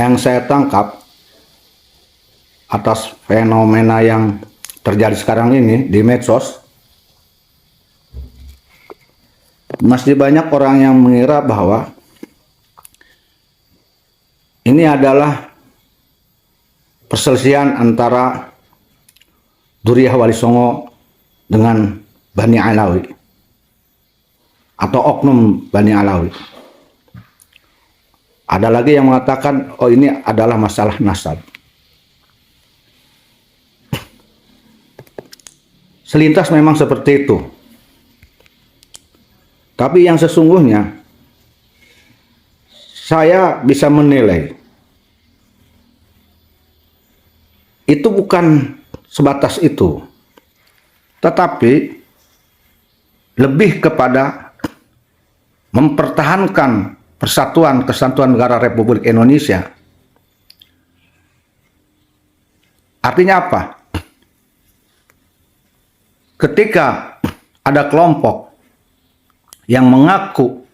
yang saya tangkap atas fenomena yang terjadi sekarang ini di medsos, masih banyak orang yang mengira bahwa ini adalah perselisihan antara Dzurriyyah Wali Songo dengan Bani Alawi atau oknum Bani Alawi. Ada lagi yang mengatakan, oh ini adalah masalah nasab. Selintas memang seperti itu. Tapi yang sesungguhnya, saya bisa menilai, itu bukan sebatas itu. Tetapi lebih kepada mempertahankan persatuan kesatuan negara Republik Indonesia. Artinya apa? Ketika ada kelompok yang mengaku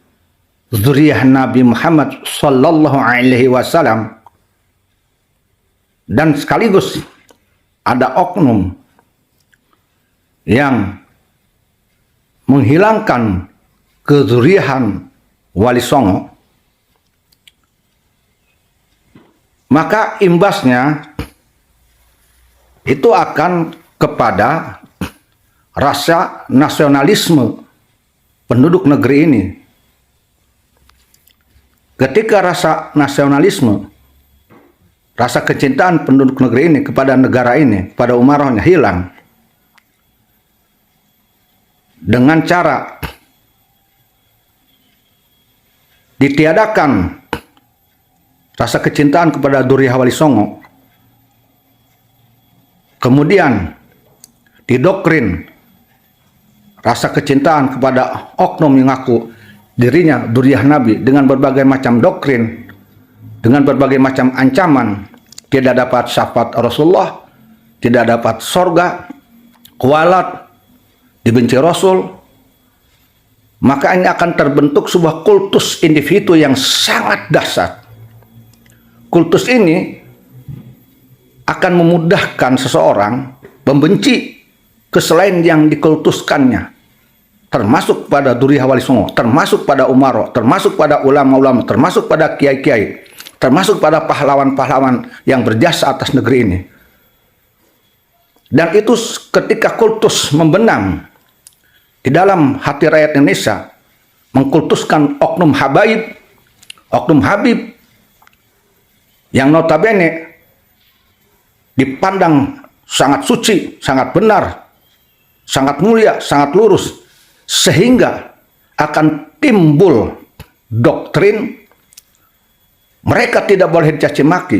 dzurriyyah Nabi Muhammad sallallahu alaihi wasallam dan sekaligus ada oknum yang menghilangkan kedzurriyahan Wali Songo, maka imbasnya itu akan kepada rasa nasionalisme penduduk negeri ini. Ketika rasa nasionalisme, rasa kecintaan penduduk negeri ini kepada negara ini, pada umarahnya hilang, dengan cara ditiadakan rasa kecintaan kepada Dzurriyyah Wali Songo, kemudian didoktrin rasa kecintaan kepada oknum yang ngaku dirinya Dzurriyyah Nabi dengan berbagai macam doktrin, dengan berbagai macam ancaman, tidak dapat syafaat Rasulullah, tidak dapat sorga, kualat, dibenci Rasul. Maka ini akan terbentuk sebuah kultus individu yang sangat dahsyat. Kultus ini akan memudahkan seseorang membenci keselain yang dikultuskannya, termasuk pada Dzurriyyah Wali Songo, termasuk pada umaro, termasuk pada ulama-ulama, termasuk pada kiai-kiai, termasuk pada pahlawan-pahlawan yang berjasa atas negeri ini. Dan itu ketika kultus membenam di dalam hati rakyat Indonesia, mengkultuskan oknum habaib, oknum habib, yang notabene dipandang sangat suci, sangat benar, sangat mulia, sangat lurus, sehingga akan timbul doktrin mereka tidak boleh dicaci maki,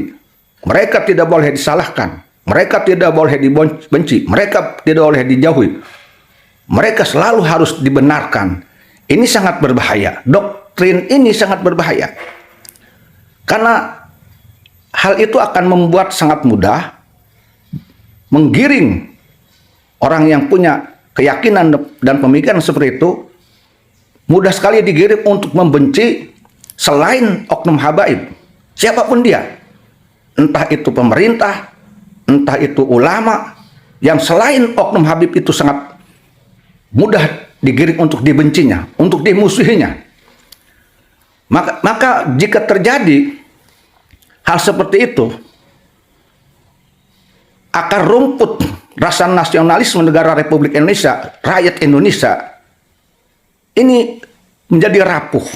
mereka tidak boleh disalahkan, mereka tidak boleh dibenci, mereka tidak boleh dijauhi, mereka selalu harus dibenarkan. Ini sangat berbahaya. Doktrin ini sangat berbahaya. Karena hal itu akan membuat sangat mudah menggiring orang yang punya keyakinan dan pemikiran seperti itu, mudah sekali digiring untuk membenci selain oknum habaib, siapapun dia. Entah itu pemerintah, entah itu ulama, yang selain oknum habib itu sangat mudah digiring untuk dibencinya, untuk dimusuhinya. Maka jika terjadi hal seperti itu, akar rumput rasa nasionalisme negara Republik Indonesia, rakyat Indonesia, ini menjadi rapuh.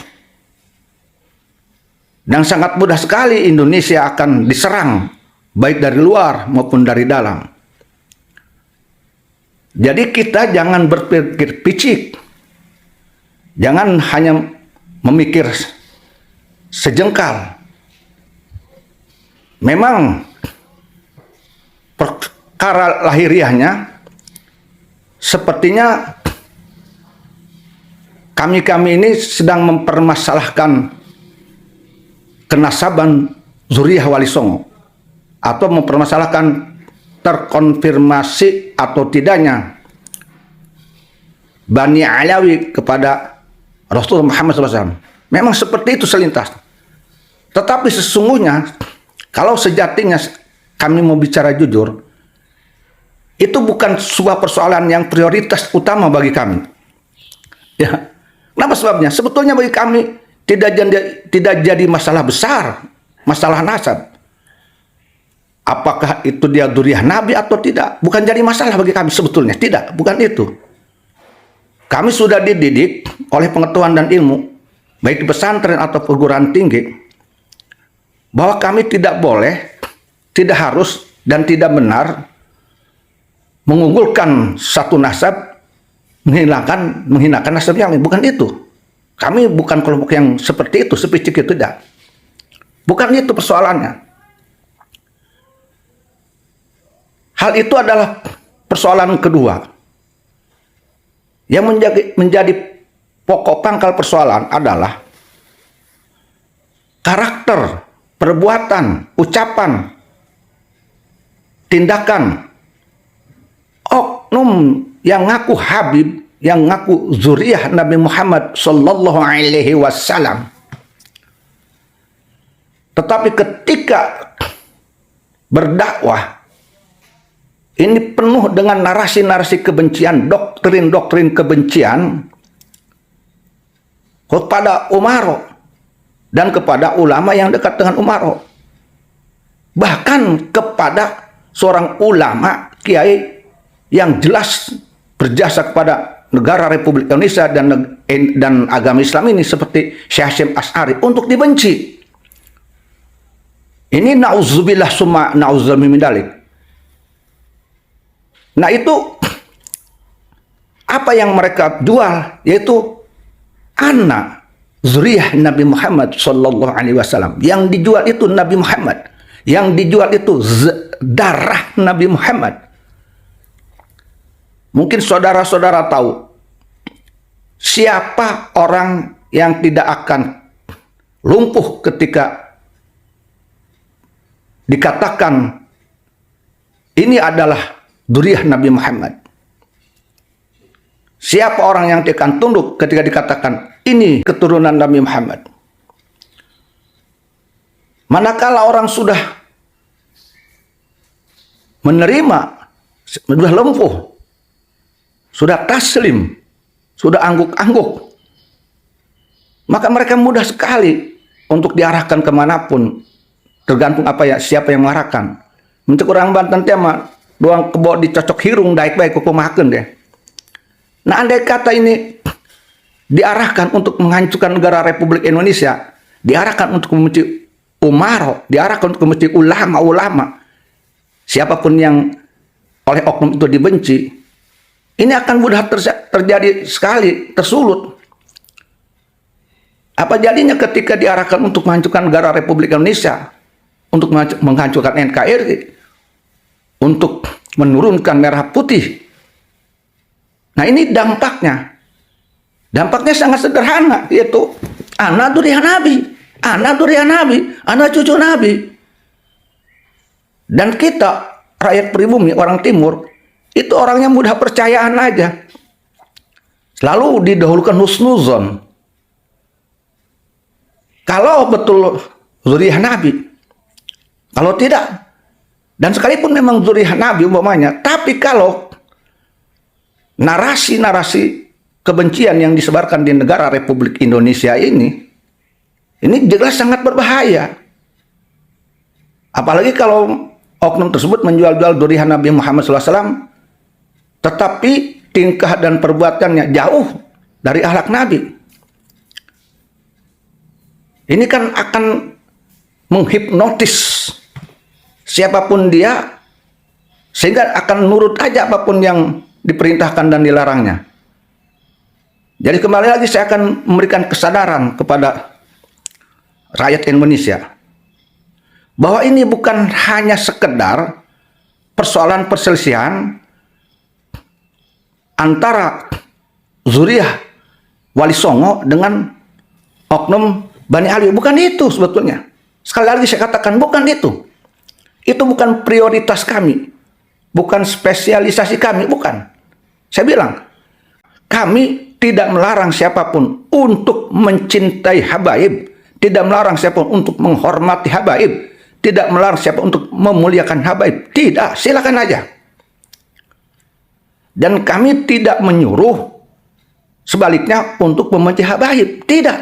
Dan sangat mudah sekali Indonesia akan diserang, baik dari luar maupun dari dalam. Jadi kita jangan berpikir picik, jangan hanya memikir sejengkal. Memang perkara lahiriahnya sepertinya kami-kami ini sedang mempermasalahkan kenasaban Dzurriyyah Wali Songo, atau mempermasalahkan terkonfirmasi atau tidaknya Bani Alawi kepada Rasulullah Muhammad SAW. Memang seperti itu selintas. Tetapi sesungguhnya Kalau sejatinya kami mau bicara jujur, itu bukan sebuah persoalan yang prioritas utama bagi kami. Ya, kenapa sebabnya? Sebetulnya bagi kami tidak jadi masalah besar, masalah nasab. Apakah itu dia dzurriyyah Nabi atau tidak? Bukan jadi masalah bagi kami sebetulnya. Tidak, bukan itu. Kami sudah dididik oleh pengetahuan dan ilmu, baik di pesantren atau perguruan tinggi, bahwa kami tidak boleh, tidak harus, dan tidak benar mengunggulkan satu nasab, menghinakan nasab yang lain. Bukan itu. Kami bukan kelompok yang seperti itu, sepicik itu tidak. Bukan itu persoalannya. Hal itu adalah persoalan kedua. Yang menjadi pokok pangkal persoalan adalah karakter, perbuatan, ucapan, tindakan oknum yang ngaku Habib, yang ngaku dzurriyyah Nabi Muhammad Sallallahu Alaihi Wasallam. Tetapi ketika berdakwah, ini penuh dengan narasi-narasi kebencian, doktrin-doktrin kebencian kepada Umaro dan kepada ulama yang dekat dengan Umaro. Bahkan kepada seorang ulama, kiai yang jelas berjasa kepada negara Republik Indonesia dan agama Islam ini seperti Syekh Hasyim Asy'ari untuk dibenci. Ini na'udzubillah summa na'udzubillah min dzalik. Nah itu apa yang mereka jual, yaitu anak dzurriyyah Nabi Muhammad Sallallahu Alaihi Wasallam. Yang dijual itu Nabi Muhammad, yang dijual itu darah Nabi Muhammad. Mungkin saudara-saudara tahu siapa orang yang tidak akan lumpuh ketika dikatakan ini adalah dzurriyyah Nabi Muhammad. Siapa orang yang akan tunduk ketika dikatakan ini keturunan Nabi Muhammad? Manakala orang sudah menerima, sudah lumpuh, sudah taslim, sudah angguk-angguk, maka mereka mudah sekali untuk diarahkan kemanapun, tergantung apa ya, siapa yang mengarahkan. Untuk orang Banten tema doang kebo dicocok hirung baik-baik kukumakeun deh. Nah, andai kata ini diarahkan untuk menghancurkan negara Republik Indonesia, diarahkan untuk membenci Umaro, diarahkan untuk membenci ulama-ulama, siapapun yang oleh oknum itu dibenci, ini akan mudah terjadi sekali, tersulut. Apa jadinya ketika diarahkan untuk menghancurkan negara Republik Indonesia, untuk menghancurkan NKRI, untuk menurunkan merah putih. Nah ini dampaknya. Dampaknya sangat sederhana, yaitu anak dzurriyyah Nabi, anak dzurriyyah Nabi, anak cucu Nabi. Dan kita, rakyat pribumi, orang timur, itu orang yang mudah percayaan aja. Selalu didahulukan husnuzon. Kalau betul dzurriyyah Nabi, kalau tidak, dan sekalipun memang dzurriyyah Nabi umpamanya, tapi kalau narasi-narasi kebencian yang disebarkan di negara Republik Indonesia ini jelas sangat berbahaya. Apalagi kalau oknum tersebut menjual-jual dzurriyyah Nabi Muhammad SAW, tetapi tingkah dan perbuatannya jauh dari akhlak Nabi. Ini kan akan menghipnotis siapapun dia, sehingga akan nurut aja apapun yang diperintahkan dan dilarangnya. Jadi kembali lagi saya akan memberikan kesadaran kepada rakyat Indonesia bahwa ini bukan hanya sekedar persoalan perselisihan antara dzurriyyah Wali Songo dengan oknum Bani Ali. Bukan itu sebetulnya. Sekali lagi saya katakan, bukan itu. Itu bukan prioritas kami, bukan spesialisasi kami, bukan. Saya bilang, kami tidak melarang siapapun untuk mencintai habaib, tidak melarang siapapun untuk menghormati habaib, tidak melarang siapa untuk memuliakan habaib. Tidak, silakan aja. Dan kami tidak menyuruh sebaliknya untuk membenci habaib. Tidak.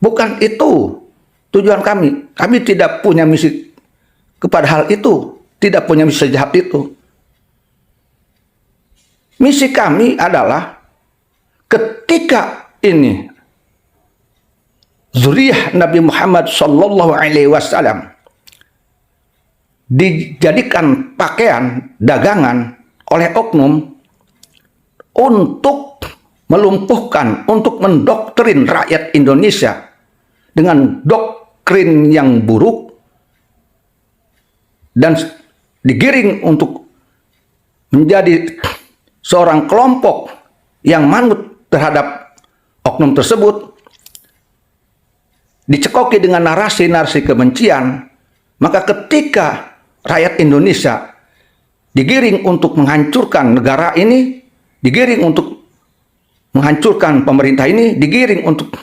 Bukan itu tujuan kami. Kami tidak punya misi kepada hal itu. Tidak punya misi sejahat itu. Misi kami adalah ketika ini zuriyah Nabi Muhammad sallallahu alaihi wasallam dijadikan pakaian dagangan oleh oknum untuk melumpuhkan, untuk mendoktrin rakyat Indonesia dengan doktrin yang buruk dan digiring untuk menjadi seorang kelompok yang manut terhadap oknum tersebut, dicekoki dengan narasi-narasi kebencian, maka ketika rakyat Indonesia digiring untuk menghancurkan negara ini, digiring untuk menghancurkan pemerintah ini, digiring untuk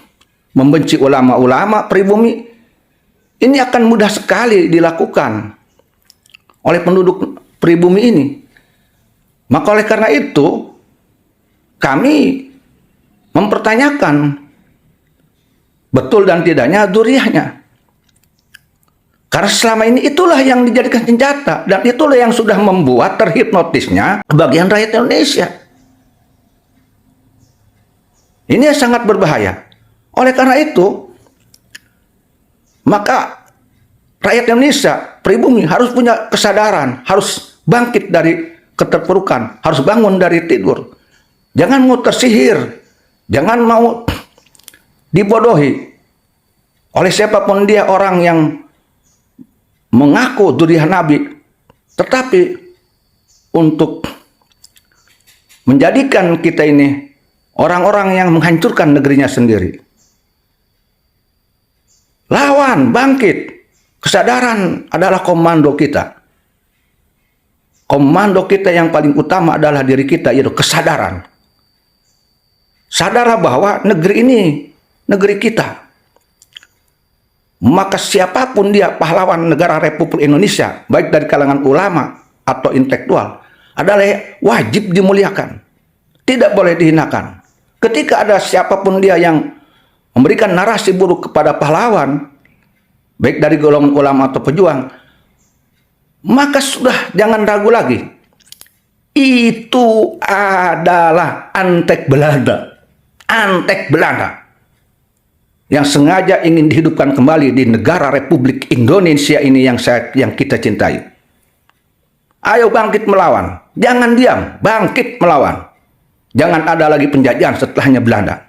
membenci ulama-ulama pribumi, ini akan mudah sekali dilakukan oleh penduduk pribumi ini. Maka oleh karena itu, kami mempertanyakan betul dan tidaknya dzurriyyahnya. Karena selama ini itulah yang dijadikan senjata, dan itulah yang sudah membuat terhipnotisnya bagian rakyat Indonesia. Ini sangat berbahaya. Oleh karena itu, maka rakyat Indonesia, pribumi harus punya kesadaran, harus bangkit dari keterpurukan, harus bangun dari tidur. Jangan mau tersihir, jangan mau dibodohi oleh siapapun dia, orang yang mengaku dzurriyyah Nabi, tetapi untuk menjadikan kita ini orang-orang yang menghancurkan negerinya sendiri. Lawan, bangkit. Kesadaran adalah komando kita. Komando kita yang paling utama adalah diri kita, yaitu kesadaran. Sadar bahwa negeri ini negeri kita. Maka siapapun dia pahlawan negara Republik Indonesia, baik dari kalangan ulama atau intelektual, adalah wajib dimuliakan. Tidak boleh dihinakan. Ketika ada siapapun dia yang memberikan narasi buruk kepada pahlawan, baik dari golongan ulama atau pejuang, maka sudah jangan ragu lagi. Itu adalah antek Belanda. Antek Belanda yang sengaja ingin dihidupkan kembali di negara Republik Indonesia ini yang kita cintai. Ayo bangkit melawan. Jangan diam, bangkit melawan. Jangan ada lagi penjajahan setelahnya Belanda.